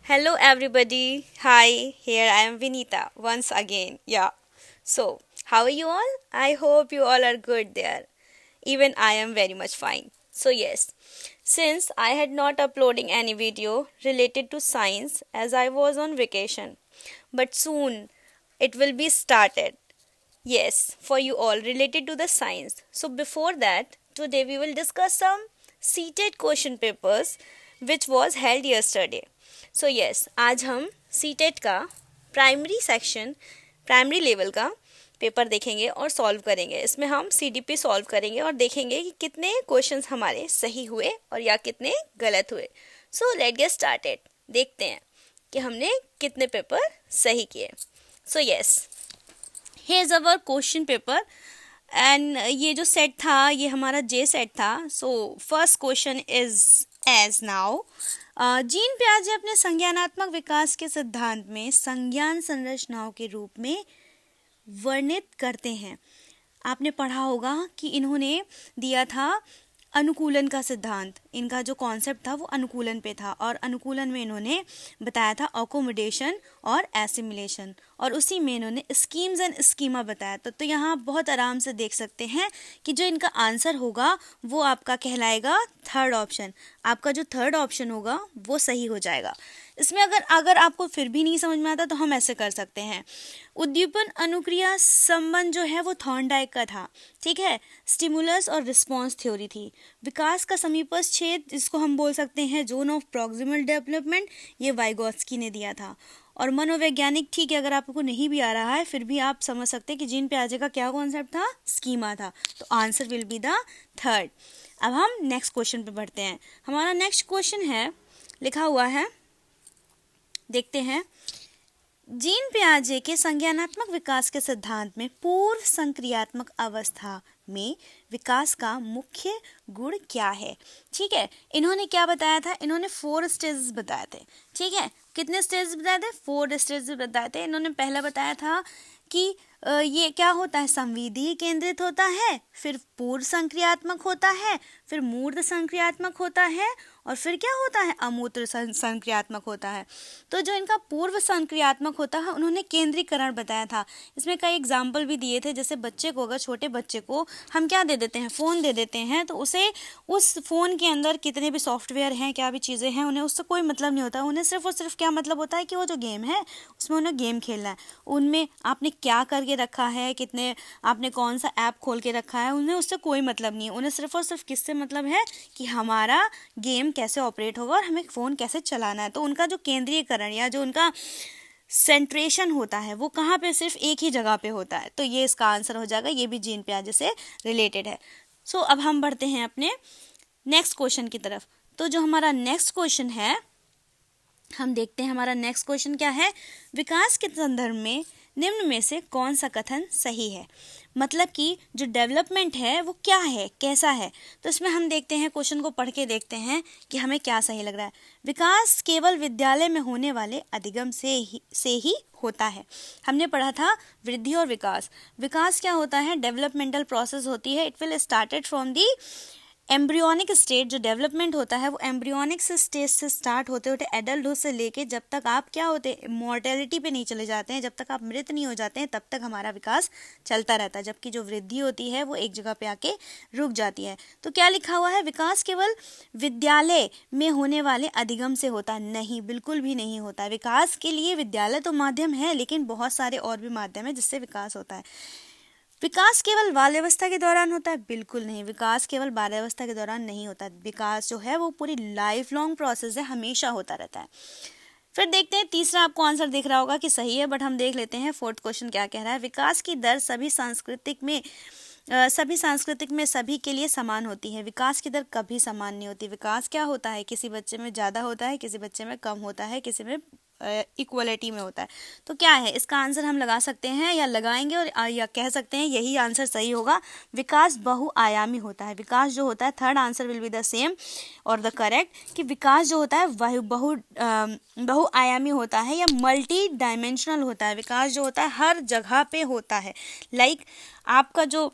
Hello, everybody. Hi, here I am Vinita once again. Yeah. So, how are you all? I hope you all are good there. Even I am very much fine. So, yes, since I had not uploading any video related to science as I was on vacation, but soon it will be started. Yes, for you all related to the science. So, before that, today we will discuss some seated question papers which was held yesterday. So yes आज हम CTET का primary section primary level का paper देखेंगे और solve करेंगे। इसमें हम CDP solve करेंगे और देखेंगे कि कितने क्वेश्चंस हमारे सही हुए और या कितने गलत हुए। So let get started. देखते हैं कि हमने कितने पेपर सही किए। So yes, here is our question paper and ये जो सेट था ये हमारा जे सेट था। सो फर्स्ट क्वेश्चन इज एज नाउ। जीन पियाजे अपने संज्ञानात्मक विकास के सिद्धांत में संज्ञान संरचनाओं के रूप में वर्णित करते हैं। आपने पढ़ा होगा कि इन्होंने दिया था अनुकूलन का सिद्धांत। इनका जो कॉन्सेप्ट था वो अनुकूलन पे था और अनुकूलन में इन्होंने बताया था अकोमोडेशन और एसिमिलेशन और उसी में इन्होंने स्कीम्स एंड स्कीमा बताया। तो यहाँ बहुत आराम से देख सकते हैं कि जो इनका आंसर होगा वो आपका कहलाएगा थर्ड ऑप्शन। आपका जो थर्ड ऑप्शन होगा वो सही हो जाएगा। इसमें अगर आपको फिर भी नहीं समझ में आता तो हम ऐसे कर सकते हैं। उद्दीपन अनुक्रिया संबंध जो है वो थॉर्नडाइक का था, ठीक है। स्टिमुलस और रिस्पॉन्स थ्योरी थी। विकास का समीपस्थ क्षेत्र जिसको हम बोल सकते हैं जोन ऑफ प्रॉक्सिमल डेवलपमेंट, ये वाइगोत्स्की ने दिया था। और मनोवैज्ञानिक, ठीक है, अगर आपको नहीं भी आ रहा है फिर भी आप समझ सकते हैं कि जीन पियाजे का क्या कॉन्सेप्ट था, स्कीमा था। तो answer will be the third. अब हम नेक्स्ट क्वेश्चन पे बढ़ते हैं। हमारा नेक्स्ट क्वेश्चन है, लिखा हुआ है, देखते हैं। जीन पियाजे के संज्ञानात्मक विकास के सिद्धांत में पूर्व संक्रियात्मक अवस्था में विकास का मुख्य गुण क्या है? ठीक है, इन्होंने क्या बताया था? इन्होंने 4 स्टेजेस बताए थे, ठीक है। कितने स्टेजेस बताए थे? 4 स्टेजेस बताए थे। इन्होंने पहला बताया था कि ये क्या होता है, संवेदी केंद्रित होता है, फिर पूर्व संक्रियात्मक होता है, फिर मूर्त संक्रियात्मक होता है और फिर क्या होता है, अमूर्त संक्रियात्मक होता है। तो जो इनका पूर्व संक्रियात्मक होता है उन्होंने केंद्रीकरण बताया था। इसमें कई एग्जाम्पल भी दिए थे, जैसे बच्चे को, अगर छोटे बच्चे को हम क्या दे देते हैं, फ़ोन दे देते हैं, तो उसे उस फ़ोन के अंदर कितने भी सॉफ्टवेयर हैं, क्या भी चीज़ें हैं, उन्हें उससे कोई मतलब नहीं होता। उन्हें सिर्फ और सिर्फ क्या मतलब होता है कि वो जो गेम है उसमें उन्हें गेम खेलना है। उनमें आपने क्या करके रखा है, कितने आपने कौन सा ऐप खोल के रखा है, उन्हें उससे कोई मतलब नहीं है। उन्हें सिर्फ और सिर्फ किससे मतलब है कि हमारा गेम कैसे ऑपरेट होगा और हमें फ़ोन कैसे चलाना है। तो उनका जो केंद्रीयकरण या जो उनका सेंट्रेशन होता है वो कहाँ पे, सिर्फ एक ही जगह पे होता है। तो ये इसका आंसर हो जाएगा। ये भी जीन पियाजे से रिलेटेड है। सो अब हम बढ़ते हैं अपने नेक्स्ट क्वेश्चन की तरफ। तो जो हमारा नेक्स्ट क्वेश्चन है, हम देखते हैं हमारा नेक्स्ट क्वेश्चन क्या है। विकास के संदर्भ में निम्न में से कौन सा कथन सही है? मतलब कि जो डेवलपमेंट है वो क्या है, कैसा है। तो इसमें हम देखते हैं, क्वेश्चन को पढ़ के देखते हैं कि हमें क्या सही लग रहा है। विकास केवल विद्यालय में होने वाले अधिगम से ही होता है। हमने पढ़ा था वृद्धि और विकास। विकास क्या होता है, डेवलपमेंटल प्रोसेस होती है। It will started from the embryonic state. जो डेवलपमेंट होता है वो एम्ब्रियोनिक स्टेज से स्टार्ट होते होते एडल्टहुड से लेके जब तक आप क्या होते, मॉर्टेलिटी पे नहीं चले जाते हैं, जब तक आप मृत नहीं हो जाते हैं, तब तक हमारा विकास चलता रहता है। जबकि जो वृद्धि होती है वो एक जगह पे आके रुक जाती है। तो क्या लिखा हुआ है, विकास केवल विद्यालय में होने वाले अधिगम से होता नहीं, बिल्कुल भी नहीं होता। विकास के लिए विद्यालय तो माध्यम है, लेकिन बहुत सारे और भी माध्यम है जिससे विकास होता है। विकास केवल बाल्यावस्था के दौरान होता है, बिल्कुल नहीं। विकास केवल बाल्यावस्था के दौरान नहीं होता। विकास जो है वो पूरी लाइफ लॉन्ग प्रोसेस है, हमेशा होता रहता है। फिर देखते हैं, तीसरा आपको आंसर दिख रहा होगा कि सही है, बट हम देख लेते हैं फोर्थ क्वेश्चन क्या कह रहा है। विकास की दर सभी सांस्कृतिक में सभी के लिए समान होती है। विकास की दर कभी समान नहीं होती। विकास क्या होता है, किसी बच्चे में ज़्यादा होता है, किसी बच्चे में कम होता है, किसी में इक्वलिटी में होता है। तो क्या है इसका आंसर, हम लगा सकते हैं या लगाएंगे और या कह सकते हैं यही आंसर सही होगा। विकास बहुआयामी होता है। विकास जो होता है, third answer will be the same और द करेक्ट, कि विकास जो होता है वह बहुआयामी होता है या मल्टी डायमेंशनल होता है। विकास जो होता है हर जगह पे होता है। लाइक आपका जो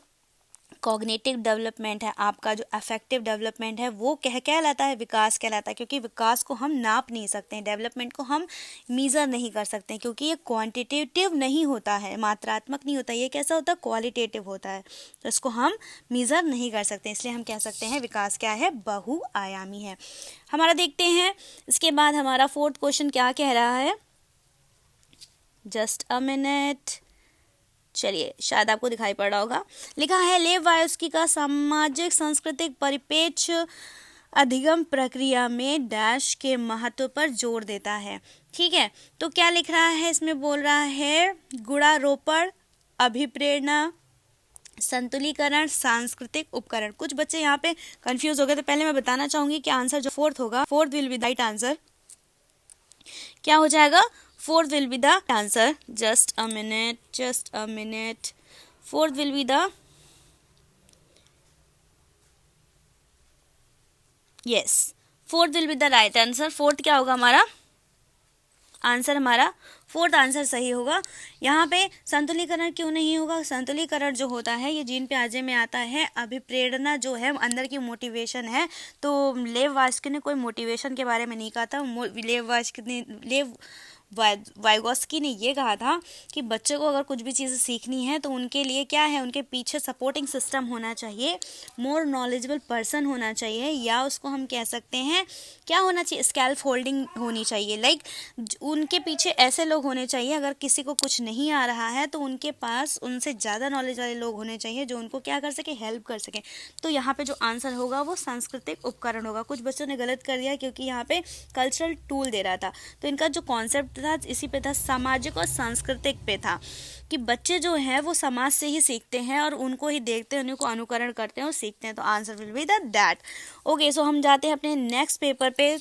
कॉग्निटिव डेवलपमेंट है, आपका जो अफेक्टिव डेवलपमेंट है, वो कहलाता है, विकास कहलाता है, क्योंकि विकास को हम नाप नहीं सकते हैं, डेवलपमेंट को हम मीज़र नहीं कर सकते हैं, क्योंकि ये क्वांटिटेटिव नहीं होता है, मात्रात्मक नहीं होता, ये कैसा होता है, क्वालिटेटिव होता है, तो इसको हम मीज़र नहीं कर सकते, इसलिए हम कह सकते हैं विकास क्या है, बहुआयामी है हमारा। देखते हैं इसके बाद हमारा 4th क्वेश्चन क्या कह रहा है, जस्ट अ मिनट, चलिए शायद आपको दिखाई पड़ रहा होगा। लिखा है लेव वायोस्की का सामाजिक सांस्कृतिक परिप्रेक्ष्य अधिगम प्रक्रिया में डैश के महत्व पर जोर देता है। ठीक है, तो क्या लिख रहा है इसमें, बोल रहा है गुणारोपण, अभिप्रेरणा, संतुलीकरण, सांस्कृतिक उपकरण। कुछ बच्चे यहाँ पे कंफ्यूज हो गए, तो पहले मैं बताना चाहूंगी कि आंसर जो 4th होगा, 4th will be the right answer. क्या हो जाएगा, 4th will be the answer. Just a minute. 4th will be the yes. 4th will be the right answer. 4th क्या होगा हमारा आंसर, हमारा 4th आंसर सही होगा। यहाँ पे संतुलीकरण क्यों नहीं होगा, संतुलीकरण जो होता है ये जीन प्याजे में आता है, अभिप्रेरणा जो है अंदर की मोटिवेशन है, तो लेव वास्की ने कोई मोटिवेशन के बारे में नहीं कहा था, लेव वाइगोस्की ने ये कहा था कि बच्चे को अगर कुछ भी चीज़ें सीखनी है तो उनके लिए क्या है, उनके पीछे सपोर्टिंग सिस्टम होना चाहिए, मोर नॉलेजेबल पर्सन होना चाहिए, या उसको हम कह सकते हैं क्या होना चाहिए, स्कैल्फ होल्डिंग होनी चाहिए, लाइक उनके पीछे ऐसे लोग होने चाहिए, अगर किसी को कुछ नहीं आ रहा है तो उनके पास उनसे ज़्यादा नॉलेज वाले लोग होने चाहिए जो उनको क्या कर सके, हेल्प कर सके। तो यहाँ पे जो आंसर होगा वो सांस्कृतिक उपकरण होगा। कुछ बच्चों ने गलत कर दिया क्योंकि यहाँ पे कल्चरल टूल दे रहा था, तो इनका जो कॉन्सेप्ट था इसी पे था, सामाजिक और सांस्कृतिक पे था, कि बच्चे जो हैं वो समाज से ही सीखते हैं और उनको ही देखते हैं, उनको अनुकरण करते हैं और सीखते हैं, तो answer will be the that. Okay, so हम जाते हैं अपने नेक्स्ट पेपर पे।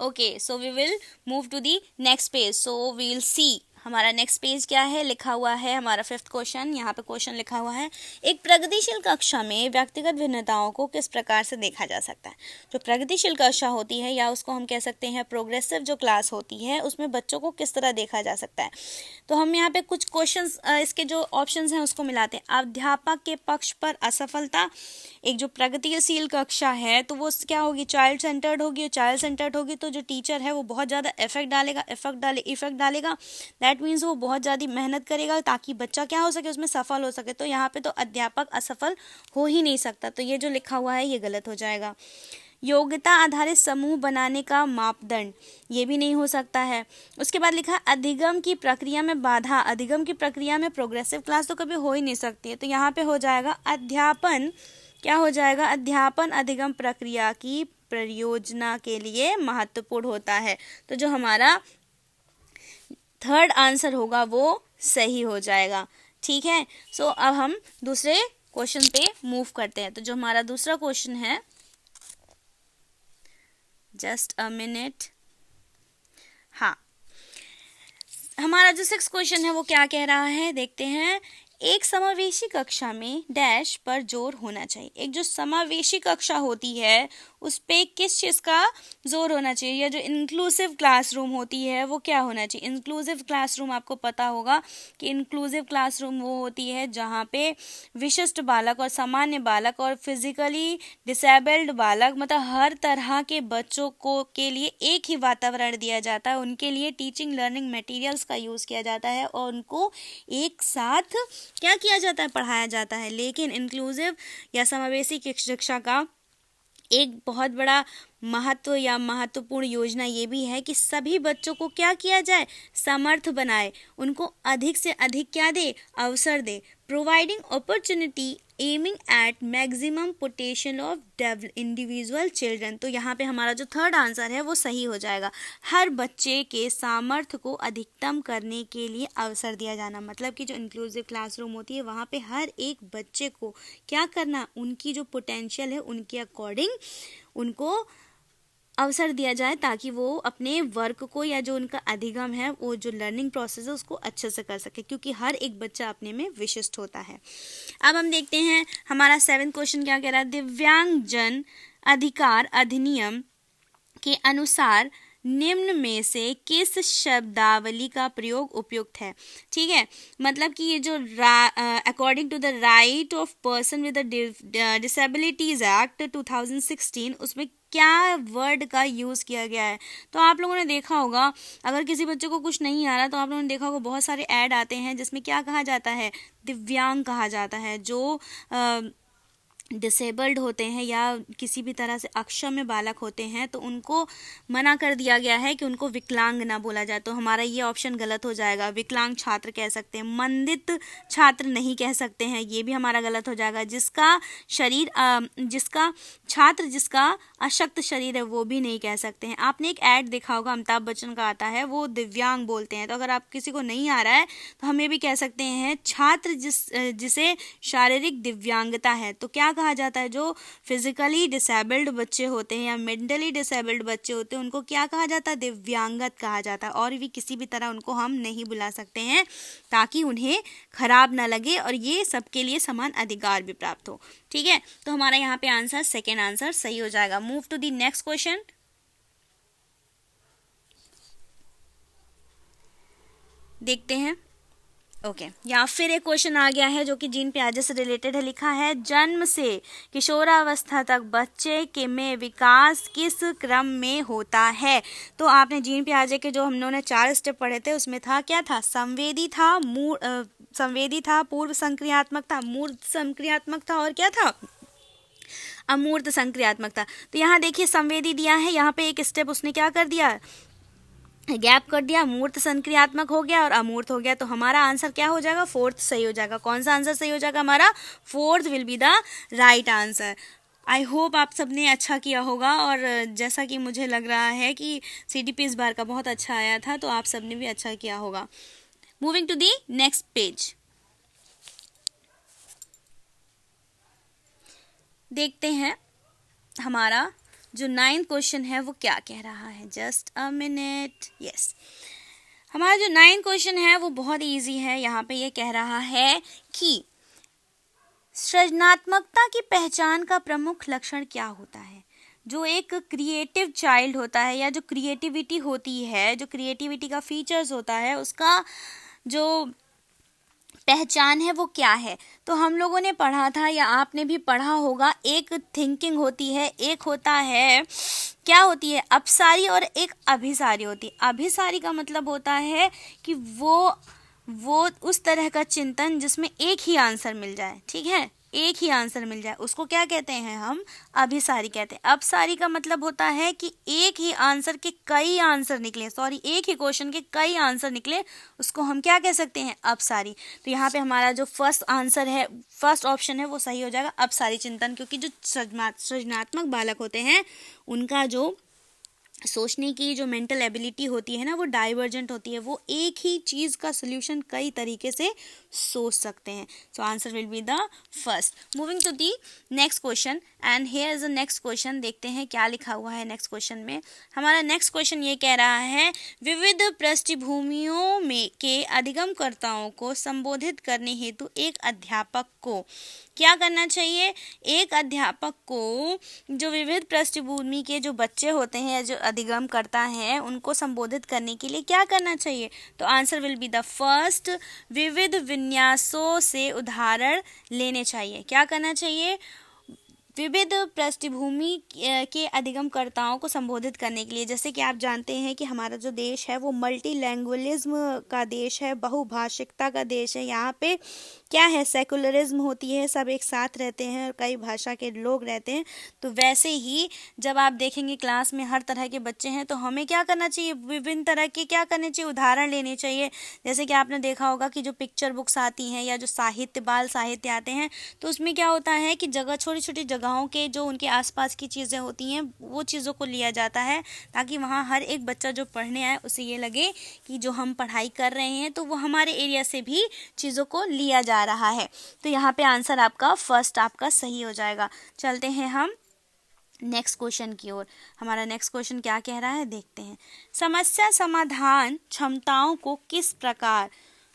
Okay, so we will move to the next page, so we will see हमारा नेक्स्ट पेज क्या है। लिखा हुआ है हमारा 5th क्वेश्चन, यहाँ पे क्वेश्चन लिखा हुआ है, एक प्रगतिशील कक्षा में व्यक्तिगत भिन्नताओं को किस प्रकार से देखा जा सकता है। जो प्रगतिशील कक्षा होती है, या उसको हम कह सकते हैं प्रोग्रेसिव जो क्लास होती है, उसमें बच्चों को किस तरह देखा जा सकता है। तो हम यहाँ पे कुछ क्वेश्चंस, इसके जो ऑप्शंस हैं उसको मिलाते हैं। अध्यापक के पक्ष पर असफलता, एक जो प्रगतिशील कक्षा है तो वो क्या होगी, चाइल्ड सेंटर्ड होगी, चाइल्ड सेंटर्ड होगी तो जो टीचर है वो बहुत ज़्यादा इफेक्ट डालेगा, दैट मीन्स वो बहुत ज़्यादा मेहनत करेगा ताकि बच्चा क्या हो सके, उसमें सफल हो सके। तो यहाँ पे तो अध्यापक असफल हो ही नहीं सकता, तो ये जो लिखा हुआ है ये गलत हो जाएगा। योग्यता आधारित समूह बनाने का मापदंड, ये भी नहीं हो सकता है। उसके बाद लिखा अधिगम की प्रक्रिया में बाधा, अधिगम की प्रक्रिया में प्रोग्रेसिव क्लास तो कभी हो ही नहीं सकती है, तो यहाँ पे हो जाएगा अध्यापन, क्या हो जाएगा, अध्यापन अधिगम प्रक्रिया की परियोजना के लिए महत्वपूर्ण होता है। तो जो हमारा 3rd आंसर होगा वो सही हो जाएगा। ठीक है, सो अब हम दूसरे क्वेश्चन पे मूव करते हैं। तो जो हमारा दूसरा क्वेश्चन है, जस्ट अ मिनट, हाँ, हमारा जो 6th क्वेश्चन है वो क्या कह रहा है, देखते हैं। एक समावेशी कक्षा में डैश पर जोर होना चाहिए। एक जो समावेशी कक्षा होती है उस पे किस चीज़ का जोर होना चाहिए, या जो इंक्लूसिव क्लासरूम होती है वो क्या होना चाहिए। इंक्लूसिव क्लासरूम आपको पता होगा कि इंक्लूसिव क्लासरूम वो होती है जहाँ पे विशिष्ट बालक और सामान्य बालक और फिजिकली डिसेबल्ड बालक, मतलब हर तरह के बच्चों को के लिए एक ही वातावरण दिया जाता है, उनके लिए टीचिंग लर्निंग मटेरियल्स का यूज़ किया जाता है और उनको एक साथ क्या किया जाता है, पढ़ाया जाता है। लेकिन इंक्लूसिव या समावेशी शिक्षा का एक बहुत बड़ा महत्व या महत्वपूर्ण योजना ये भी है कि सभी बच्चों को क्या किया जाए, समर्थ बनाए, उनको अधिक से अधिक क्या दे, अवसर दे, providing opportunity aiming at maximum potential of individual children. तो यहाँ पे हमारा जो 3rd आंसर है वो सही हो जाएगा। हर बच्चे के सामर्थ्य को अधिकतम करने के लिए अवसर दिया जाना, मतलब कि जो इंक्लूसिव क्लासरूम होती है वहाँ पे हर एक बच्चे को क्या करना, उनकी जो पोटेंशियल है उनके अकॉर्डिंग उनको अवसर दिया जाए ताकि वो अपने वर्क को या जो उनका अधिगम है, वो जो लर्निंग प्रोसेस है उसको अच्छे से कर सके, क्योंकि हर एक बच्चा अपने में विशिष्ट होता है। अब हम देखते हैं हमारा 7th क्वेश्चन क्या कह रहा है। दिव्यांगजन अधिकार अधिनियम के अनुसार निम्न में से किस शब्दावली का प्रयोग उपयुक्त है। ठीक है, मतलब कि ये जो according to the right of person with disabilities act 2016 उसमें क्या वर्ड का यूज़ किया गया है। तो आप लोगों ने देखा होगा, अगर किसी बच्चे को कुछ नहीं आ रहा तो आप लोगों ने देखा होगा बहुत सारे ऐड आते हैं जिसमें क्या कहा जाता है, दिव्यांग कहा जाता है। जो डिसेबल्ड होते हैं या किसी भी तरह से अक्षम बालक होते हैं तो उनको मना कर दिया गया है कि उनको विकलांग ना बोला जाए। तो हमारा ये ऑप्शन गलत हो जाएगा। विकलांग छात्र कह सकते हैं, मंदित छात्र नहीं कह सकते हैं, ये भी हमारा गलत हो जाएगा। जिसका अशक्त शरीर है वो भी नहीं कह सकते हैं। आपने एक ऐड देखा होगा, अमिताभ बच्चन का आता है, वो दिव्यांग बोलते हैं। तो अगर आप किसी को नहीं आ रहा है तो हम ये भी कह सकते हैं छात्र जिसे शारीरिक दिव्यांगता है। तो क्या कहा जाता है, जो फिजिकली डिसेबल्ड बच्चे होते हैं या मेंटली डिसेबल्ड बच्चे होते हैं उनको क्या कहा जाता है, दिव्यांगत कहा जाता है। और भी किसी भी तरह उनको हम नहीं बुला सकते हैं ताकि उन्हें खराब ना लगे और ये सबके लिए समान अधिकार भी प्राप्त हो। ठीक है, तो हमारा यहाँ पे आंसर, सेकेंड आंसर सही हो जाएगा। Move to the next question. देखते हैं। ओके, यहाँ फिर एक क्वेश्चन आ गया है जो कि जीन पियाजे से रिलेटेड है। लिखा है, जन्म से किशोरावस्था तक बच्चे के में विकास किस क्रम में होता है। तो आपने जीन पियाजे के जो हम लोगों ने 4 स्टेप पढ़े थे उसमें था, क्या था, संवेदी था, पूर्व संक्रियात्मक था, मूर्त संक्रियात्मक था और क्या था, अमूर्त संक्रियात्मक था। तो यहाँ देखिए संवेदी दिया है, यहाँ पे एक स्टेप उसने क्या कर दिया, गैप कर दिया, मूर्त संक्रियात्मक हो गया और अमूर्त हो गया। तो हमारा आंसर क्या हो जाएगा, फोर्थ सही हो जाएगा। कौन सा आंसर सही हो जाएगा हमारा, fourth will be the right answer. I hope आप सबने अच्छा किया होगा और जैसा कि मुझे लग रहा है कि CDP इस बार का बहुत अच्छा आया था तो आप सबने भी अच्छा किया होगा। Moving to the next page, देखते हैं हमारा जो 9th क्वेश्चन है वो क्या कह रहा है। Just a minute. यस, हमारा जो 9th क्वेश्चन है वो बहुत इजी है। यहाँ पे ये कह रहा है कि सृजनात्मकता की पहचान का प्रमुख लक्षण क्या होता है। जो एक क्रिएटिव चाइल्ड होता है या जो क्रिएटिविटी होती है, जो क्रिएटिविटी का फीचर्स होता है, उसका जो पहचान है वो क्या है। तो हम लोगों ने पढ़ा था या आपने भी पढ़ा होगा, एक थिंकिंग होती है, एक होता है, क्या होती है, अपसारी और एक अभिसारी होती है। अभिसारी का मतलब होता है कि वो उस तरह का चिंतन जिसमें एक ही आंसर मिल जाए। ठीक है, एक ही आंसर मिल जाए, उसको क्या कहते हैं, हम अभिसारी कहते हैं। अपसारी का मतलब होता है कि एक ही आंसर के कई आंसर निकले, एक ही क्वेश्चन के कई आंसर निकले, उसको हम क्या कह सकते हैं, अपसारी। तो यहाँ पे हमारा जो फर्स्ट आंसर है, फर्स्ट ऑप्शन है वो सही हो जाएगा, अपसारी चिंतन। क्योंकि जो सृजनात्मक बालक होते हैं उनका जो सोचने की जो मेंटल एबिलिटी होती है ना वो डाइवर्जेंट होती है, वो एक ही चीज़ का सोल्यूशन कई तरीके से सोच सकते हैं। So answer will be the first. Moving to the next question and here is the next question. देखते हैं क्या लिखा हुआ है नेक्स्ट क्वेश्चन में। हमारा नेक्स्ट क्वेश्चन ये कह रहा है, विविध पृष्ठभूमियों में के अधिगमकर्ताओं को संबोधित करने हेतु एक अध्यापक को क्या करना चाहिए। एक अध्यापक को जो विविध पृष्ठभूमि के जो बच्चे होते हैं या जो अधिगम करता है उनको संबोधित करने के लिए क्या करना चाहिए। तो answer will be the first, विविध विन्यासों से उदाहरण लेने चाहिए। क्या करना चाहिए, विविध पृष्ठभूमि के अधिगमकर्ताओं को संबोधित करने के लिए। जैसे कि आप जानते हैं कि हमारा जो देश है वो मल्टी लैंग्वेलिज्म का देश है, बहुभाषिकता का देश है। यहाँ पे क्या है, सेकुलरिज्म होती है, सब एक साथ रहते हैं और कई भाषा के लोग रहते हैं। तो वैसे ही जब आप देखेंगे क्लास में हर तरह के बच्चे हैं तो हमें क्या करना चाहिए, विभिन्न तरह के क्या करने चाहिए, उदाहरण लेने चाहिए। जैसे कि आपने देखा होगा कि जो पिक्चर बुक्स आती हैं या जो साहित्य, बाल साहित्य आते हैं तो उसमें क्या होता है कि जगह, छोटी छोटी जगहों के जो उनके आसपास की चीज़ें होती हैं वो चीज़ों को लिया जाता है ताकि वहाँ हर एक बच्चा जो पढ़ने आए उसे ये लगे कि जो हम पढ़ाई कर रहे हैं तो वो हमारे एरिया से भी चीज़ों को लिया जा रहा है। तो यहाँ पे आंसर आपका फर्स्ट आपका सही हो जाएगा। चलते हैं हम नेक्स्ट क्वेश्चन की ओर। हमारा नेक्स्ट क्वेश्चन क्या कह रहा है, देखते हैं। समस्या समाधान क्षमताओं को किस प्रकार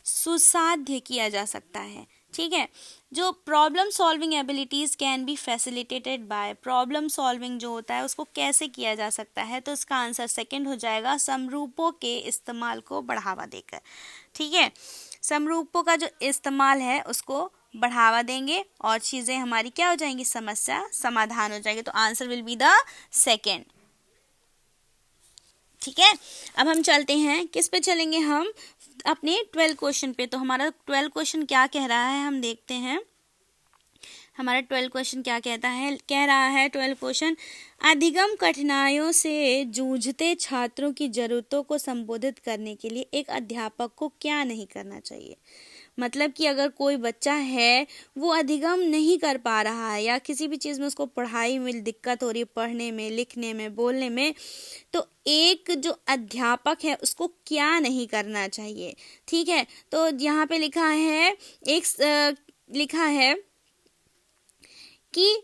सुसाध्य किया जा सकता है। ठीक है। जो problem solving abilities can be facilitated bye, problem solving जो होता है उसको कैसे किया जा सकता है, तो इसका आंसर सेकंड हो जाएगा, समरूपों के इस्तेमाल को बढ़ावा देकर। ठीक है, समरूपों का जो इस्तेमाल है उसको बढ़ावा देंगे और चीज़ें हमारी क्या हो जाएंगी, समस्या समाधान हो जाएगी। तो answer will be the second. ठीक है, अब हम चलते हैं, किस पे चलेंगे हम, अपने 12 क्वेश्चन पे। तो हमारा 12 क्वेश्चन क्या कह रहा है, हम देखते हैं हमारा 12 क्वेश्चन क्या कहता है। कह रहा है 12 क्वेश्चन, अधिगम कठिनाइयों से जूझते छात्रों की जरूरतों को संबोधित करने के लिए एक अध्यापक को क्या नहीं करना चाहिए। मतलब कि अगर कोई बच्चा है वो अधिगम नहीं कर पा रहा है या किसी भी चीज़ में उसको पढ़ाई में दिक्कत हो रही है, पढ़ने में, लिखने में, बोलने में, तो एक जो अध्यापक है उसको क्या नहीं करना चाहिए। ठीक है, तो यहाँ पे लिखा है लिखा है कि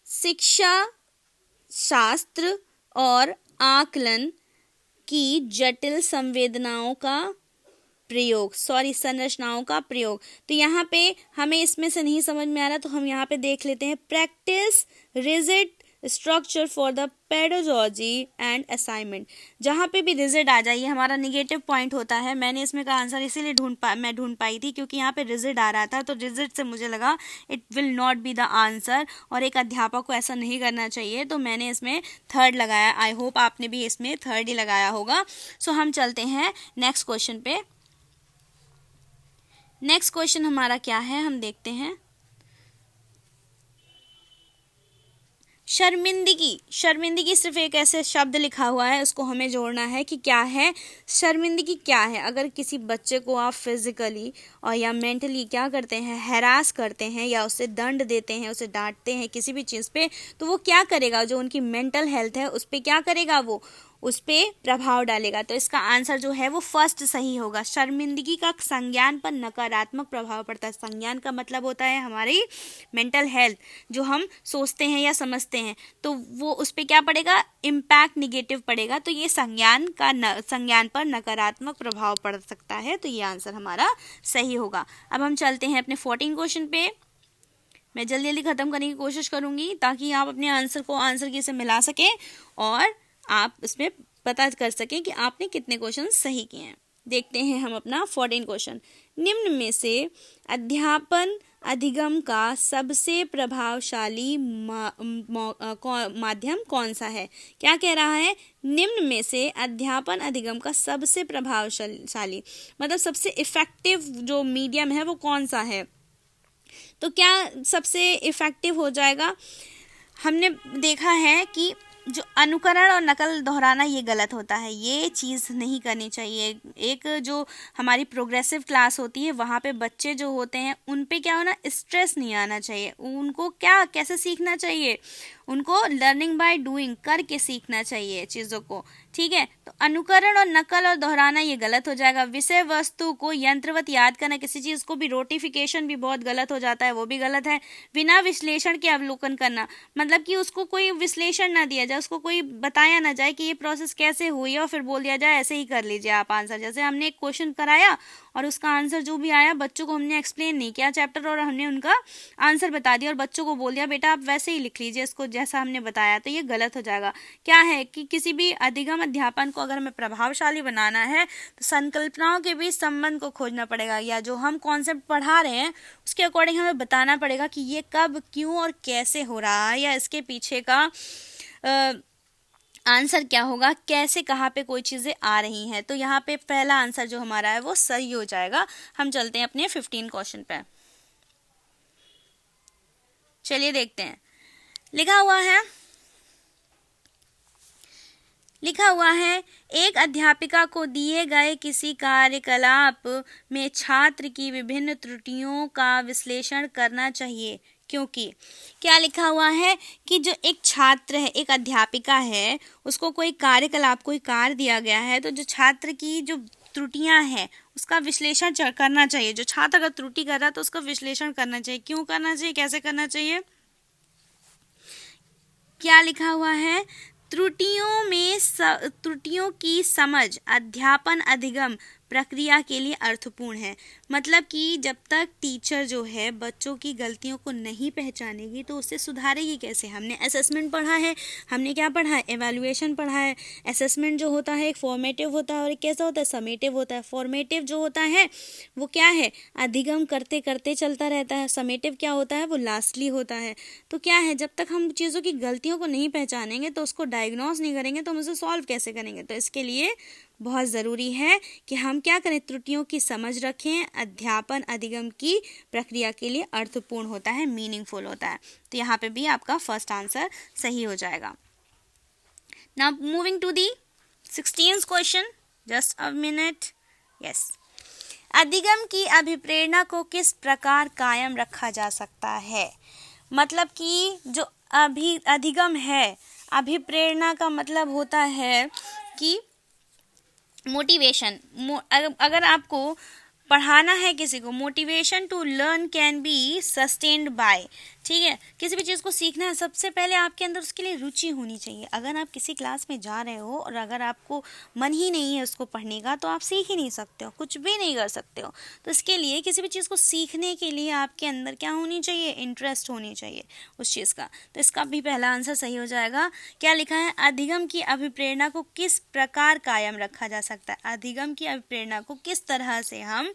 शिक्षा शास्त्र और आकलन की जटिल संरचनाओं का प्रयोग। तो यहाँ पे हमें इसमें से नहीं समझ में आ रहा तो हम यहाँ पे देख लेते हैं, practice rigid structure for the pedagogy and assignment. जहाँ पे भी रिजिड आ जाइए हमारा निगेटिव पॉइंट होता है। मैंने इसमें का आंसर इसीलिए ढूंढ पाई थी क्योंकि यहाँ पे रिजिड आ रहा था, तो रिजिड से मुझे लगा it will not be the answer और एक अध्यापक को ऐसा नहीं करना चाहिए, तो मैंने इसमें थर्ड लगाया। आई होप आपने भी इसमें थर्ड ही लगाया होगा। सो हम चलते हैं नेक्स्ट क्वेश्चन पे। नेक्स्ट क्वेश्चन हमारा क्या है, हम देखते हैं। शर्मिंदगी सिर्फ एक ऐसे शब्द लिखा हुआ है, उसको हमें जोड़ना है कि क्या है शर्मिंदगी, क्या है। अगर किसी बच्चे को आप फिजिकली और या मेंटली क्या करते हैं, हैरास करते हैं या उसे दंड देते हैं, उसे डांटते हैं किसी भी चीज़ पे, तो वो क्या करेगा, जो उनकी मेंटल हेल्थ है उस पर क्या करेगा, वो उस पर प्रभाव डालेगा। तो इसका आंसर जो है वो फर्स्ट सही होगा। शर्मिंदगी का संज्ञान पर नकारात्मक प्रभाव पड़ता है। संज्ञान का मतलब होता है हमारी मेंटल हेल्थ, जो हम सोचते हैं या समझते हैं, तो वो उस पर क्या पड़ेगा, इम्पैक्ट निगेटिव पड़ेगा। तो ये संज्ञान पर नकारात्मक प्रभाव पड़ सकता है, तो ये आंसर हमारा सही होगा। अब हम चलते हैं अपने 14 क्वेश्चन पे। मैं जल्दी जल्दी खत्म करने की कोशिश करूंगी ताकि आप अपने आंसर की से मिला सकें और आप इसमें पता कर सकें कि आपने कितने क्वेश्चन सही किए हैं। देखते हैं हम अपना 14 क्वेश्चन। निम्न में से अध्यापन अधिगम का सबसे प्रभावशाली माध्यम कौन सा है। क्या कह रहा है, निम्न में से अध्यापन अधिगम का सबसे प्रभावशाली मतलब सबसे इफेक्टिव जो मीडियम है वो कौन सा है। तो क्या सबसे इफेक्टिव हो जाएगा, हमने देखा है कि जो अनुकरण और नकल दोहराना ये गलत होता है, ये चीज़ नहीं करनी चाहिए। एक जो हमारी प्रोग्रेसिव क्लास होती है वहाँ पे बच्चे जो होते हैं उन पे क्या होना, स्ट्रेस नहीं आना चाहिए। उनको क्या कैसे सीखना चाहिए, उनको लर्निंग बाय डूइंग, करके सीखना चाहिए चीज़ों को। ठीक है, तो अनुकरण और नकल और दोहराना ये गलत हो जाएगा। विषय वस्तु को यंत्रवत याद करना, किसी चीज़ को भी रोटिफिकेशन भी बहुत गलत हो जाता है, वो भी गलत है। बिना विश्लेषण के अवलोकन करना, मतलब कि उसको कोई विश्लेषण ना दिया जाए, उसको कोई बताया ना जाए कि ये प्रोसेस कैसे हुई है और फिर बोल दिया जाए ऐसे ही कर लीजिए आप आंसर। जैसे हमने एक क्वेश्चन कराया और उसका आंसर जो भी आया बच्चों को हमने एक्सप्लेन नहीं किया चैप्टर और हमने उनका आंसर बता दिया और बच्चों को बोल दिया बेटा आप वैसे ही लिख लीजिए इसको जैसा हमने बताया, तो ये गलत हो जाएगा। क्या है कि किसी भी अधिगम अध्यापन को अगर हमें प्रभावशाली बनाना है तो संकल्पनाओं के बीच संबंध को खोजना पड़ेगा, या जो हम कॉन्सेप्ट पढ़ा रहे हैं उसके अकॉर्डिंग हमें बताना पड़ेगा कि ये कब, क्यों और कैसे हो रहा है, या इसके पीछे का आंसर क्या होगा, कैसे, कहाँ पे कोई चीज़ें आ रही हैं। तो यहाँ पे पहला आंसर जो हमारा है वो सही हो जाएगा। हम चलते हैं अपने 15 क्वेश्चन पे। चलिए देखते हैं। लिखा हुआ है एक अध्यापिका को दिए गए किसी कार्यकलाप में छात्र की विभिन्न त्रुटियों का विश्लेषण करना चाहिए, क्योंकि क्या लिखा हुआ है कि जो एक छात्र है, एक अध्यापिका है, उसको कोई कार्यकलाप, कोई कार्य दिया गया है, तो जो छात्र की जो त्रुटियां हैं उसका विश्लेषण करना चाहिए। जो छात्र अगर त्रुटि कर रहा है तो उसका विश्लेषण करना चाहिए। क्यों करना चाहिए, कैसे करना चाहिए, क्या लिखा हुआ है, त्रुटियों की समझ अध्यापन अधिगम प्रक्रिया के लिए अर्थपूर्ण है। मतलब कि जब तक टीचर जो है बच्चों की गलतियों को नहीं पहचानेगी तो उससे सुधारेगी कैसे। हमने असेसमेंट पढ़ा है, हमने क्या पढ़ा है, एवेल्युएशन पढ़ा है। असेसमेंट जो होता है एक फॉर्मेटिव होता है और एक कैसा होता है, समेटिव होता है। फॉर्मेटिव जो होता है वो क्या है, अधिगम करते करते चलता रहता है। समेटिव क्या होता है, वो लास्टली होता है। तो क्या है, जब तक हम चीज़ों की गलतियों को नहीं पहचानेंगे तो उसको डायग्नोस नहीं करेंगे तो हम उसे सॉल्व कैसे करेंगे। तो इसके लिए बहुत ज़रूरी है कि हम क्या करें, त्रुटियों की समझ रखें। अध्यापन अधिगम की प्रक्रिया के लिए अर्थपूर्ण होता है, मीनिंगफुल होता है। तो यहाँ पे भी आपका फर्स्ट आंसर सही हो जाएगा। Now moving to the 16th question, just a minute. Yes, अधिगम की अभिप्रेरणा को किस प्रकार कायम रखा जा सकता है। मतलब कि जो अधिगम है, अभिप्रेरणा का मतलब होता है कि मोटिवेशन। अगर आपको पढ़ाना है किसी को, motivation to learn can be sustained by, ठीक है, किसी भी चीज़ को सीखना है सबसे पहले आपके अंदर उसके लिए रुचि होनी चाहिए। अगर आप किसी क्लास में जा रहे हो और अगर आपको मन ही नहीं है उसको पढ़ने का तो आप सीख ही नहीं सकते हो, कुछ भी नहीं कर सकते हो। तो इसके लिए किसी भी चीज़ को सीखने के लिए आपके अंदर क्या होनी चाहिए, इंटरेस्ट होनी चाहिए उस चीज़ का। तो इसका भी पहला आंसर सही हो जाएगा। क्या लिखा है, अधिगम की अभिप्रेरणा को किस प्रकार कायम रखा जा सकता है। अधिगम की अभिप्रेरणा को किस तरह से हम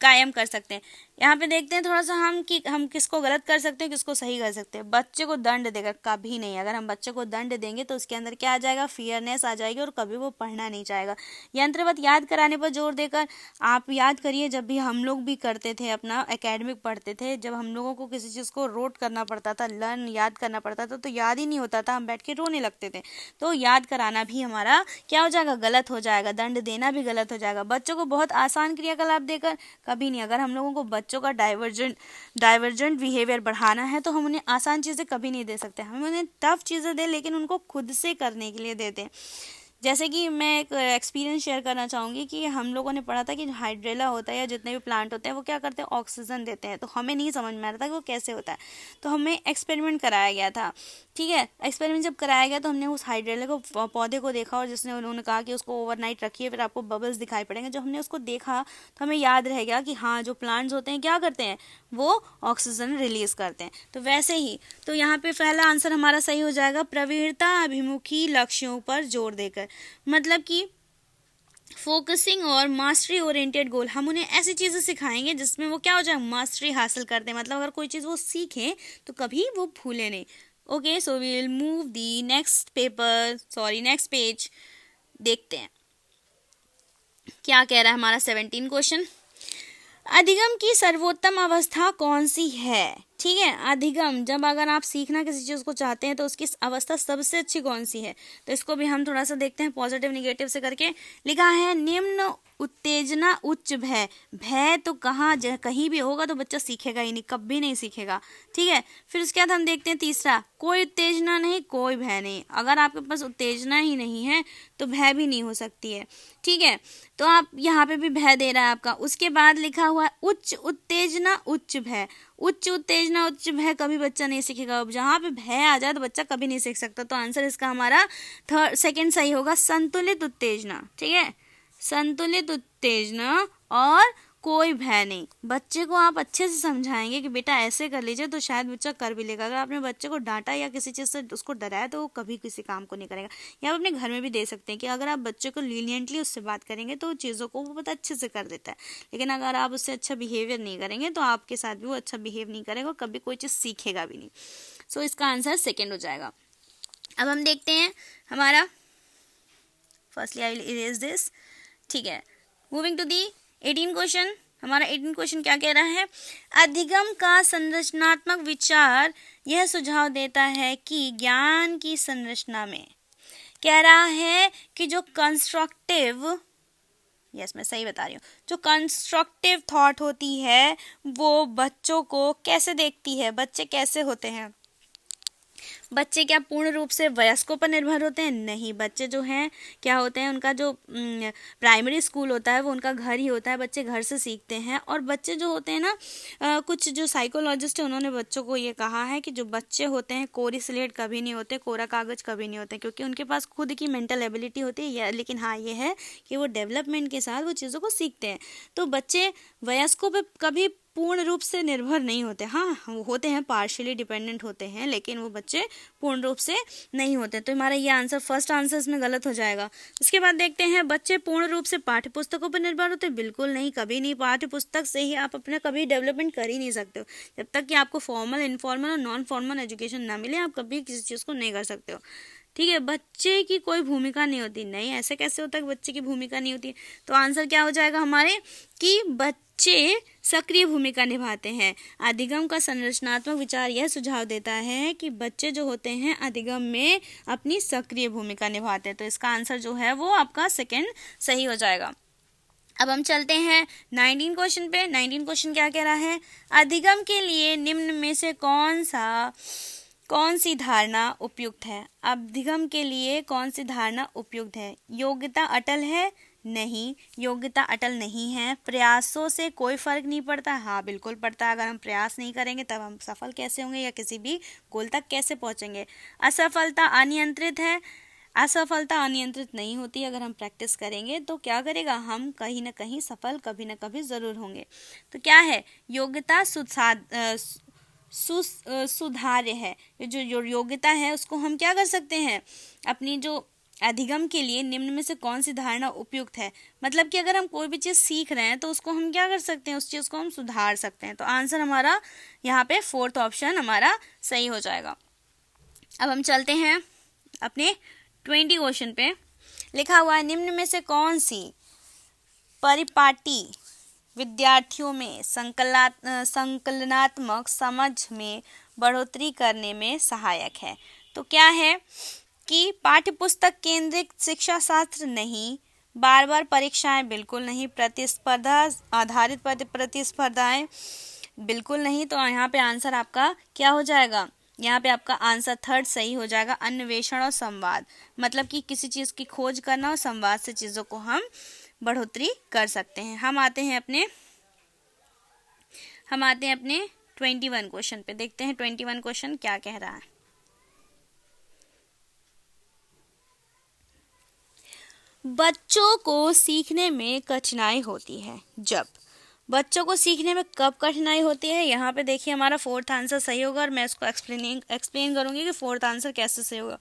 कायम कर सकते हैं। यहाँ पे देखते हैं थोड़ा सा हम कि हम किसको गलत कर सकते हैं, किसको सही कर सकते हैं। बच्चे को दंड देकर कभी नहीं, अगर हम बच्चे को दंड देंगे तो उसके अंदर क्या आ जाएगा, फियरनेस आ जाएगी और कभी वो पढ़ना नहीं चाहेगा। यंत्रवत याद कराने पर जोर देकर, आप याद करिए जब भी हम लोग भी करते थे अपना एकेडमिक पढ़ते थे, जब हम लोगों को किसी चीज़ को रोट करना पड़ता था, लर्न याद करना पड़ता था तो याद ही नहीं होता था, हम बैठ के रोने लगते थे। तो याद कराना भी हमारा क्या हो जाएगा, गलत हो जाएगा। दंड देना भी गलत हो जाएगा। बच्चों को बहुत आसान क्रियाकलाप देकर कभी नहीं। अगर हम लोगों को बच्चों का डाइवर्जेंट बिहेवियर बढ़ाना है तो हम उन्हें आसान चीज़ें कभी नहीं दे सकते। हम उन्हें टफ चीज़ें दें लेकिन उनको खुद से करने के लिए देते हैं। जैसे कि मैं एक एक्सपीरियंस शेयर करना चाहूँगी कि हम लोगों ने पढ़ा था कि हाइड्रेला होता है या जितने भी प्लांट होते हैं वो क्या करते हैं, ऑक्सीजन देते हैं। तो हमें नहीं समझ में आ रहा था कि वो कैसे होता है, तो हमें एक्सपेरिमेंट कराया गया था। ठीक है, एक्सपेरिमेंट जब कराया गया तो हमने उस हाइड्रेला को पौधे को देखा और जिसने उन्होंने कहा कि उसको ओवरनाइट रखिए फिर आपको बबल्स दिखाई पड़ेंगे। जब हमने उसको देखा तो हमें याद रह गया कि हाँ, जो प्लांट्स होते हैं क्या करते हैं, वो ऑक्सीजन रिलीज करते हैं। तो वैसे ही तो यहाँ पे पहला आंसर हमारा सही हो जाएगा, प्रवीणता अभिमुखी लक्ष्यों पर जोर देकर। मतलब कि फोकसिंग और मास्टरी ओरिएंटेड गोल, हम उन्हें ऐसी चीज़ें सिखाएंगे जिसमें वो क्या हो जाए, मास्टरी हासिल करते हैं। मतलब अगर कोई चीज़ वो सीखें तो कभी वो भूले नहीं। Okay, so we will move the next page. देखते हैं क्या कह रहा है हमारा 17 क्वेश्चन। अधिगम की सर्वोत्तम अवस्था कौन सी है। ठीक है, अधिगम, जब अगर आप सीखना किसी चीज़ को चाहते हैं तो उसकी अवस्था सबसे अच्छी कौन सी है। तो इसको भी हम थोड़ा सा देखते हैं पॉजिटिव निगेटिव से करके। लिखा है, निम्न उत्तेजना उच्च भय। भय तो कहीं भी होगा तो बच्चा सीखेगा ही नहीं, कभी नहीं सीखेगा। ठीक है, फिर उसके बाद हम देखते हैं तीसरा, कोई उत्तेजना नहीं कोई भय नहीं। अगर आपके पास उत्तेजना ही नहीं है तो भय भी नहीं हो सकती है। ठीक है, तो आप यहाँ पे भी भय दे रहा है आपका। उसके बाद लिखा हुआ है उच्च उत्तेजना उच्च भय। उच्च उत्तेजना उच्च भय कभी बच्चा नहीं सीखेगा। जहाँ पे भय आ जाए तो बच्चा कभी नहीं सीख सकता। तो आंसर इसका हमारा सेकंड सही होगा, संतुलित उत्तेजना। ठीक है, संतुलित उत्तेजना और कोई भय नहीं। बच्चे को आप अच्छे से समझाएंगे कि बेटा ऐसे कर लीजिए तो शायद बच्चा कर भी लेगा। अगर आपने बच्चे को डांटा या किसी चीज़ से उसको डराया तो वो कभी किसी काम को नहीं करेगा। या आप अपने घर में भी दे सकते हैं कि अगर आप बच्चे को लीनियंटली उससे बात करेंगे तो चीज़ों को वो बहुत अच्छे से कर देता है। लेकिन अगर आप उससे अच्छा बिहेवियर नहीं करेंगे तो आपके साथ भी वो अच्छा बिहेव नहीं करेगा और कभी कोई चीज़ सीखेगा भी नहीं। सो इसका आंसर सेकेंड हो जाएगा। अब हम देखते हैं हमारा, firstly I will erase this. ठीक है, मूविंग टू दी 18 क्वेश्चन। हमारा 18 क्वेश्चन क्या कह रहा है, अधिगम का संरचनात्मक विचार यह सुझाव देता है कि ज्ञान की संरचना में, कह रहा है कि जो कंस्ट्रक्टिव, यस मैं सही बता रही हूँ, जो कंस्ट्रक्टिव थॉट होती है वो बच्चों को कैसे देखती है, बच्चे कैसे होते हैं, बच्चे क्या पूर्ण रूप से वयस्कों पर निर्भर होते हैं? नहीं, बच्चे जो हैं क्या होते हैं, उनका जो प्राइमरी स्कूल होता है वो उनका घर ही होता है, बच्चे घर से सीखते हैं। और बच्चे जो होते हैं ना, कुछ जो साइकोलॉजिस्ट है उन्होंने बच्चों को ये कहा है कि जो बच्चे होते हैं कोरी स्लेट कभी नहीं होते, कोरा कागज कभी नहीं होते, क्योंकि उनके पास खुद की मेंटल एबिलिटी होती है, लेकिन हाँ ये है कि वो डेवलपमेंट के साथ वो चीज़ों को सीखते हैं। तो बच्चे वयस्कों पर कभी पूर्ण रूप से निर्भर नहीं होते। हाँ, वो होते हैं, पार्शियली डिपेंडेंट होते हैं, लेकिन वो बच्चे पूर्ण रूप से नहीं होते। तो हमारा ये आंसर, फर्स्ट आंसर इसमें गलत हो जाएगा। उसके बाद देखते हैं, बच्चे पूर्ण रूप से पाठ्य पुस्तकों पर निर्भर होते? बिल्कुल नहीं, कभी नहीं। पाठ्य पुस्तक से ही आप अपना कभी डेवलपमेंट कर ही नहीं सकते हो। जब तक कि आपको फॉर्मल, इनफॉर्मल और नॉन फॉर्मल एजुकेशन ना मिले, आप कभी किसी चीज़ को नहीं कर सकते हो। ठीक है, बच्चे की कोई भूमिका नहीं होती? नहीं, ऐसे कैसे होता है कि बच्चे की भूमिका नहीं होती? तो आंसर क्या हो जाएगा हमारे कि बच्चे सक्रिय भूमिका निभाते हैं। अधिगम का संरचनात्मक विचार यह सुझाव देता है कि बच्चे जो होते हैं अधिगम में अपनी सक्रिय भूमिका निभाते हैं। तो इसका आंसर जो है वो आपका सेकंड सही हो जाएगा। अब हम चलते हैं 19 क्वेश्चन पे। 19 क्वेश्चन क्या कह रहा है? अधिगम के लिए निम्न में से कौन सी धारणा उपयुक्त है? अधिगम के लिए कौन सी धारणा उपयुक्त है? योग्यता अटल है? नहीं, योग्यता अटल नहीं है। प्रयासों से कोई फर्क नहीं पड़ता? हाँ बिल्कुल पड़ता है। अगर हम प्रयास नहीं करेंगे तब हम सफल कैसे होंगे या किसी भी गोल तक कैसे पहुंचेंगे? असफलता अनियंत्रित है? असफलता अनियंत्रित नहीं होती। अगर हम प्रैक्टिस करेंगे तो क्या करेगा, हम कहीं ना कहीं सफल कभी ना कभी ज़रूर होंगे। तो क्या है? योग्यता सुधार्य है। जो योग्यता है उसको हम क्या कर सकते हैं, अपनी जो अधिगम के लिए निम्न में से कौन सी धारणा उपयुक्त है? मतलब कि अगर हम कोई भी चीज़ सीख रहे हैं तो उसको हम क्या कर सकते हैं, उस चीज़ को हम सुधार सकते हैं। तो आंसर हमारा यहाँ पे फोर्थ ऑप्शन हमारा सही हो जाएगा। अब हम चलते हैं अपने 20 क्वेश्चन पे। लिखा हुआ है, निम्न में से कौन सी परिपाटी विद्यार्थियों में संकलनात्मक समझ में बढ़ोतरी करने में सहायक है? तो क्या है कि पाठ्यपुस्तक केंद्रित शिक्षा शास्त्र? नहीं। बार बार परीक्षाएं? बिल्कुल नहीं। प्रतिस्पर्धा आधारित प्रतिस्पर्धाएं? बिल्कुल नहीं। तो यहाँ पे आंसर आपका क्या हो जाएगा? यहाँ पे आपका आंसर थर्ड सही हो जाएगा, अन्वेषण और संवाद। मतलब कि किसी चीज़ की खोज करना और संवाद से चीज़ों को हम बढ़ोतरी कर सकते हैं। हम आते हैं अपने 21 क्वेश्चन पे। देखते हैं 21 क्वेश्चन क्या कह रहा है। बच्चों को सीखने में कठिनाई होती है जब? बच्चों को सीखने में कब कठिनाई होती है? यहाँ पे देखिए हमारा फोर्थ आंसर सही होगा और मैं इसको एक्सप्लेन करूँगी कि फोर्थ आंसर कैसे सही होगा।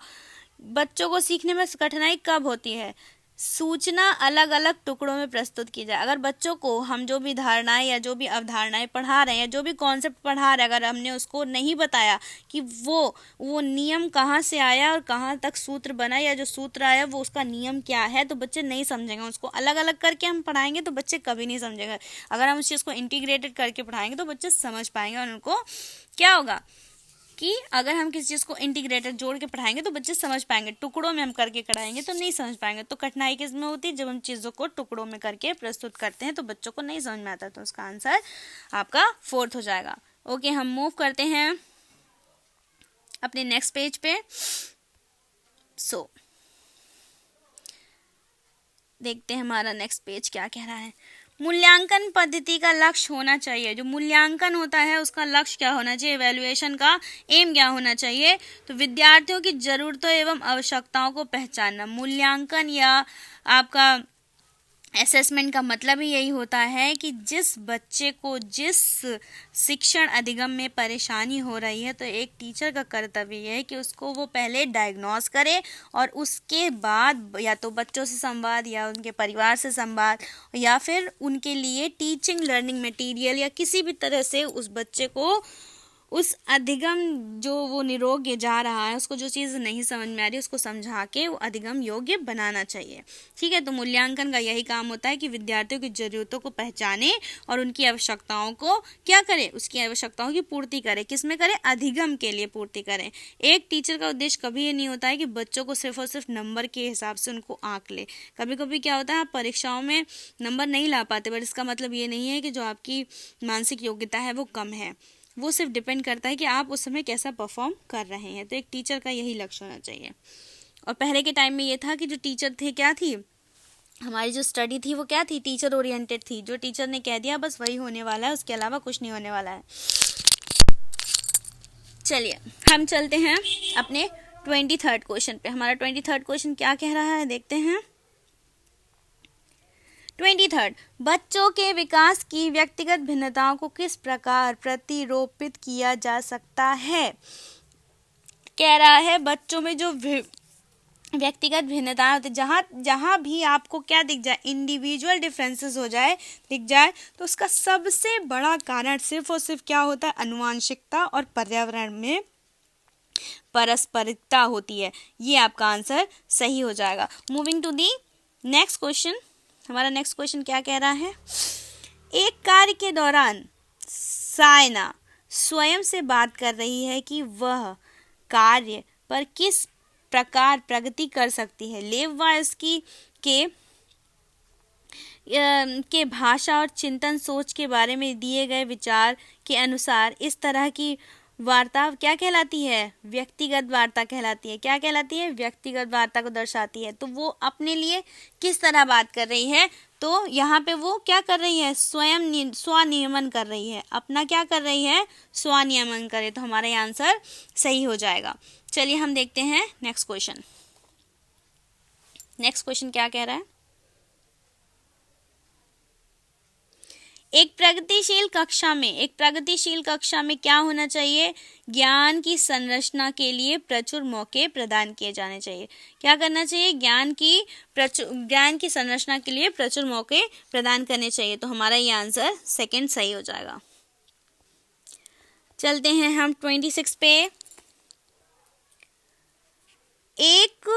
बच्चों को सीखने में कठिनाई कब होती है? सूचना अलग अलग टुकड़ों में प्रस्तुत की जाए। अगर बच्चों को हम जो भी धारणाएं या जो भी अवधारणाएं पढ़ा रहे हैं या जो भी कॉन्सेप्ट पढ़ा रहे हैं, अगर हमने उसको नहीं बताया कि वो नियम कहाँ से आया और कहाँ तक सूत्र बना, या जो सूत्र आया वो उसका नियम क्या है, तो बच्चे नहीं समझेंगे। उसको अलग अलग करके हम पढ़ाएंगे तो बच्चे कभी नहीं समझेंगे। अगर हम उस चीज़ को इंटीग्रेटेड करके पढ़ाएंगे तो बच्चे समझ पाएंगे। और उनको क्या होगा कि अगर हम किसी चीज़ को इंटीग्रेटेड जोड़ के पढ़ाएंगे तो बच्चे समझ पाएंगे। टुकड़ों में हम करके पढ़ाएंगे तो नहीं समझ पाएंगे। तो कठिनाई किस में होती है? जब हम चीज़ों को टुकड़ों में करके प्रस्तुत करते हैं तो बच्चों को नहीं समझ में आता। तो उसका आंसर आपका फोर्थ हो जाएगा। ओके, हम मूव करते हैं अपने नेक्स्ट पेज पे। देखते हैं हमारा नेक्स्ट पेज क्या कह रहा है। मूल्यांकन पद्धति का लक्ष्य होना चाहिए। जो मूल्यांकन होता है उसका लक्ष्य क्या होना चाहिए? इवैल्यूएशन का एम क्या होना चाहिए? तो विद्यार्थियों की जरूरतों एवं आवश्यकताओं को पहचानना। मूल्यांकन या आपका असेसमेंट का मतलब ही यही होता है कि जिस बच्चे को जिस शिक्षण अधिगम में परेशानी हो रही है, तो एक टीचर का कर्तव्य यह है कि उसको वो पहले डायग्नोस करे और उसके बाद या तो बच्चों से संवाद या उनके परिवार से संवाद या फिर उनके लिए टीचिंग लर्निंग मटेरियल या किसी भी तरह से उस बच्चे को उस अधिगम जो वो निरोग जा रहा है उसको जो चीज़ नहीं समझ में आ रही उसको समझा के वो अधिगम योग्य बनाना चाहिए। ठीक है, तो मूल्यांकन का यही काम होता है कि विद्यार्थियों की ज़रूरतों को पहचाने और उनकी आवश्यकताओं को क्या करे, उसकी आवश्यकताओं की पूर्ति करे। किस में करे? अधिगम के लिए पूर्ति करें। एक टीचर का उद्देश्य कभी ये नहीं होता है कि बच्चों को सिर्फ और सिर्फ नंबर के हिसाब से उनको आंक ले। कभी कभी क्या होता है, आप परीक्षाओं में नंबर नहीं ला पाते, बट इसका मतलब ये नहीं है कि जो आपकी मानसिक योग्यता है वो कम है। वो सिर्फ डिपेंड करता है कि आप उस समय कैसा परफॉर्म कर रहे हैं। तो एक टीचर का यही लक्ष्य होना चाहिए। और पहले के टाइम में ये था कि जो टीचर थे क्या थी, हमारी जो स्टडी थी वो क्या थी, टीचर ओरिएंटेड थी। जो टीचर ने कह दिया बस वही होने वाला है, उसके अलावा कुछ नहीं होने वाला है। चलिए हम चलते हैं अपने 23rd क्वेश्चन पे। हमारा 23rd क्वेश्चन क्या कह रहा है, देखते हैं। 23rd, बच्चों के विकास की व्यक्तिगत भिन्नताओं को किस प्रकार प्रतिरूपित किया जा सकता है। कह रहा है बच्चों में जो व्यक्तिगत भिन्नताएं होती, जहाँ भी आपको क्या दिख जाए, इंडिविजुअल डिफरेंसेस हो जाए, दिख जाए, तो उसका सबसे बड़ा कारण सिर्फ और सिर्फ क्या होता है, अनुवांशिकता और पर्यावरण में परस्परिकता होती है। ये आपका आंसर सही हो जाएगा। Moving to the next question. हमारा नेक्स्ट क्वेश्चन क्या कह रहा है, एक कार्य के दौरान सायना स्वयं से बात कर रही है कि वह कार्य पर किस प्रकार प्रगति कर सकती है। लेववायस्की के भाषा और चिंतन सोच के बारे में दिए गए विचार के अनुसार इस तरह की वार्ता क्या कहलाती है, व्यक्तिगत वार्ता कहलाती है। क्या कहलाती है, व्यक्तिगत वार्ता को दर्शाती है। तो वो अपने लिए किस तरह बात कर रही है, तो यहाँ पे वो क्या कर रही है, स्वयं स्वनियमन कर रही है। अपना क्या कर रही है, स्वनियमन करे। तो हमारा ये आंसर सही हो जाएगा। चलिए हम देखते हैं नेक्स्ट क्वेश्चन। नेक्स्ट क्वेश्चन क्या कह रहा है, एक प्रगतिशील कक्षा में क्या होना चाहिए, ज्ञान की संरचना के लिए प्रचुर मौके प्रदान किए जाने चाहिए। क्या करना चाहिए, ज्ञान की संरचना के लिए प्रचुर मौके प्रदान करने चाहिए। तो हमारा ये आंसर सेकंड सही हो जाएगा। चलते हैं हम 26 पे। एक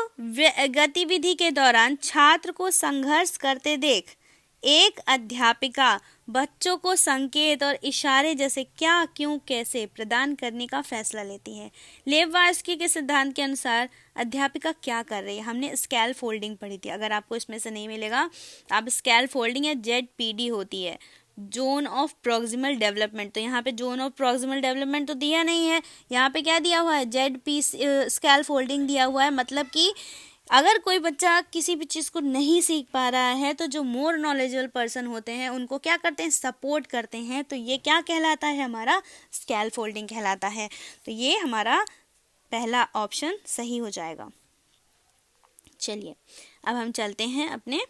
गतिविधि के दौरान छात्र को संघर्ष करते देख एक अध्यापिका बच्चों को संकेत और इशारे जैसे क्या, क्यों, कैसे प्रदान करने का फैसला लेती है। लेववास्की के सिद्धांत के अनुसार अध्यापिका क्या कर रही है। हमने स्केल फोल्डिंग पढ़ी थी, अगर आपको इसमें से नहीं मिलेगा आप स्केल फोल्डिंग या ZPD होती है, जोन ऑफ प्रॉक्सिमल डेवलपमेंट। तो यहाँ पे जोन ऑफ प्रॉक्सिमल डेवलपमेंट तो दिया नहीं है, यहाँ पे क्या दिया हुआ है, ZP स्केल फोल्डिंग दिया हुआ है। मतलब कि अगर कोई बच्चा किसी भी चीज़ को नहीं सीख पा रहा है तो जो मोर नॉलेजेबल पर्सन होते हैं उनको क्या करते हैं, सपोर्ट करते हैं। तो ये क्या कहलाता है, हमारा स्केल फोल्डिंग कहलाता है। तो ये हमारा पहला ऑप्शन सही हो जाएगा। चलिए अब हम चलते हैं अपने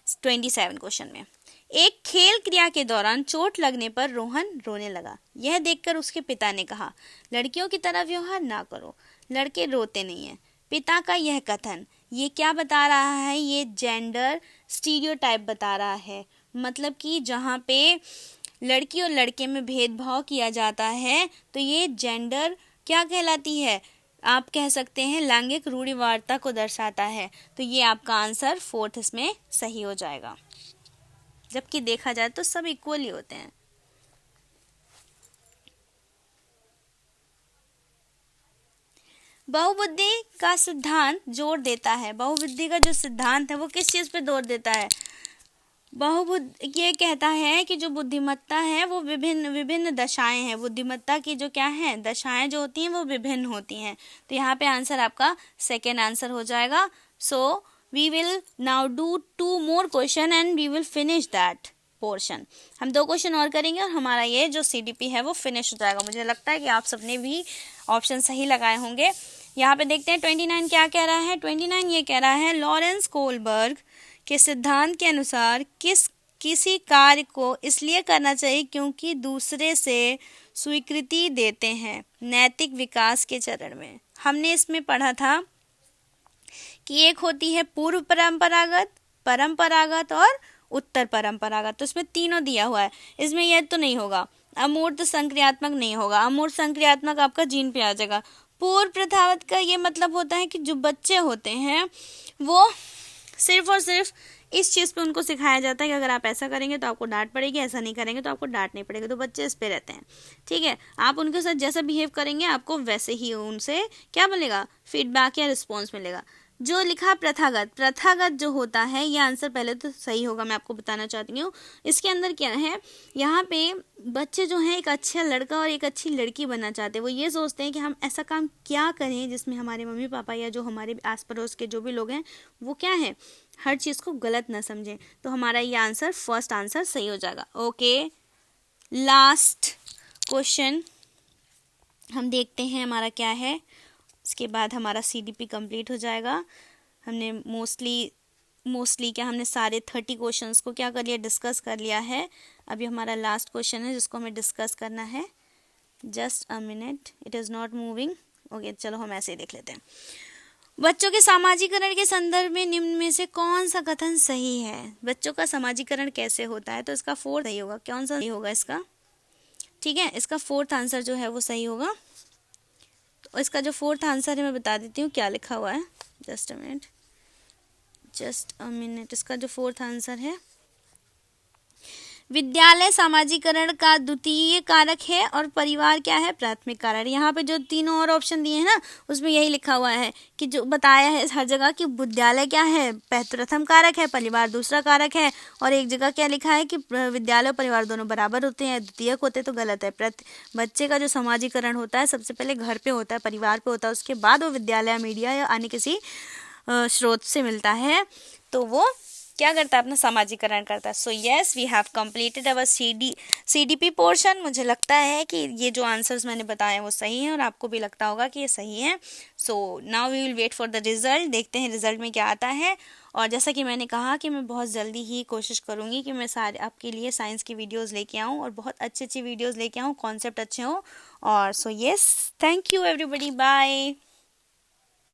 27 क्वेश्चन में। एक खेल क्रिया के दौरान चोट लगने पर रोहन रोने लगा। यह देखकर उसके पिता ने कहा, लड़कियों की तरह व्यवहार ना करो, लड़के रोते नहीं हैं। पिता का यह कथन ये क्या बता रहा है, ये जेंडर स्टीरियोटाइप बता रहा है। मतलब कि जहाँ पे लड़की और लड़के में भेदभाव किया जाता है तो ये जेंडर क्या कहलाती है, आप कह सकते हैं लैंगिक रूढ़िवादिता को दर्शाता है। तो ये आपका आंसर 4th इसमें सही हो जाएगा। जबकि देखा जाए तो सब इक्वली होते हैं। बहुबुद्धि का सिद्धांत जोर देता है, बहुबुद्धि का जो सिद्धांत है वो किस चीज़ पे जोर देता है, ये कहता है कि जो बुद्धिमत्ता है वो विभिन्न दशाएं हैं। बुद्धिमत्ता की जो क्या है, दशाएं जो होती हैं वो विभिन्न होती हैं। तो यहाँ पे आंसर आपका सेकेंड आंसर हो जाएगा। So we will now do 2 more question and we will finish that portion. हम 2 क्वेश्चन और करेंगे और हमारा ये जो CDP है वो फिनिश हो जाएगा। मुझे लगता है कि आप सबने भी ऑप्शन सही लगाए होंगे। यहाँ पे देखते हैं 29 क्या कह रहा है। 29 ये कह रहा है, लॉरेंस कोलबर्ग के सिद्धांत के अनुसार किसी कार्य को इसलिए करना चाहिए क्योंकि दूसरे से स्वीकृति देते हैं नैतिक विकास के चरण में। हमने इसमें पढ़ा था कि एक होती है पूर्व परंपरागत, परंपरागत और उत्तर परंपरागत। तो इसमें तीनों दिया हुआ है। इसमें यह तो नहीं होगा, अमूर्त संक्रियात्मक नहीं होगा। अमूर्त संक्रियात्मक आपका जीन पे आ जाएगा। पूर्व प्रथावत का ये मतलब होता है कि जो बच्चे होते हैं वो सिर्फ और सिर्फ इस चीज़ पे उनको सिखाया जाता है कि अगर आप ऐसा करेंगे तो आपको डांट पड़ेगी, ऐसा नहीं करेंगे तो आपको डांट नहीं पड़ेगी। तो बच्चे इस पे रहते हैं, ठीक है। आप उनके साथ जैसा बिहेव करेंगे आपको वैसे ही उनसे क्या मिलेगा, फीडबैक या रिस्पॉन्स मिलेगा। जो लिखा प्रथागत, प्रथागत जो होता है ये आंसर पहले तो सही होगा, मैं आपको बताना चाहती हूँ। इसके अंदर क्या है, यहाँ पे बच्चे जो हैं एक अच्छा लड़का और एक अच्छी लड़की बनना चाहते हैं। वो ये सोचते हैं कि हम ऐसा काम क्या करें जिसमें हमारे मम्मी पापा या जो हमारे आस पड़ोस के जो भी लोग हैं वो क्या है, हर चीज़ को गलत ना समझें। तो हमारा ये आंसर, फर्स्ट आंसर सही हो जाएगा। ओके, लास्ट क्वेश्चन हम देखते हैं हमारा क्या है। इसके बाद हमारा CDP कंप्लीट हो जाएगा। हमने मोस्टली क्या, हमने सारे 30 क्वेश्चंस को क्या कर लिया, डिस्कस कर लिया है। अभी हमारा लास्ट क्वेश्चन है जिसको हमें डिस्कस करना है। Just a minute, it is not moving. Okay, चलो हम ऐसे ही देख लेते हैं। बच्चों के सामाजिकरण के संदर्भ में निम्न में से कौन सा कथन सही है? बच्चों का सामाजिकरण कैसे होता है? तो इसका फोर्थ सही होगा। कौन सा सही होगा इसका? ठीक है, इसका फोर्थ आंसर जो है वो सही होगा। तो इसका जो फोर्थ आंसर है मैं बता देती हूँ क्या लिखा हुआ है। जस्ट अ मिनट, इसका जो फोर्थ आंसर है, विद्यालय सामाजिकरण का द्वितीय कारक है और परिवार क्या है, प्राथमिक कारक। यहाँ पे जो तीनों और ऑप्शन दिए हैं ना, उसमें यही लिखा हुआ है कि जो बताया है हर जगह कि विद्यालय क्या है, प्रथम कारक है, परिवार दूसरा कारक है, और एक जगह क्या लिखा है कि विद्यालय और परिवार दोनों बराबर होते हैं, द्वितीयक होते, तो गलत है। बच्चे का जो सामाजिकरण होता है सबसे पहले घर पे होता है, परिवार पे होता है, उसके बाद वो विद्यालय, मीडिया या अन्य किसी स्रोत से मिलता है, तो वो क्या करता है, अपना सामाजिकरण करता है। So yes, we have completed our CDP portion. मुझे लगता है कि ये जो आंसर्स मैंने बताए हैं वो सही हैं और आपको भी लगता होगा कि ये सही है। So now we will wait for the result. देखते हैं रिजल्ट में क्या आता है। और जैसा कि मैंने कहा कि मैं बहुत जल्दी ही कोशिश करूँगी कि मैं सारे आपके लिए साइंस की वीडियोज़ लेके आऊँ और बहुत अच्छी वीडियोज़ लेके आऊँ, कॉन्सेप्ट अच्छे हों। और so yes, thank you everybody, bye.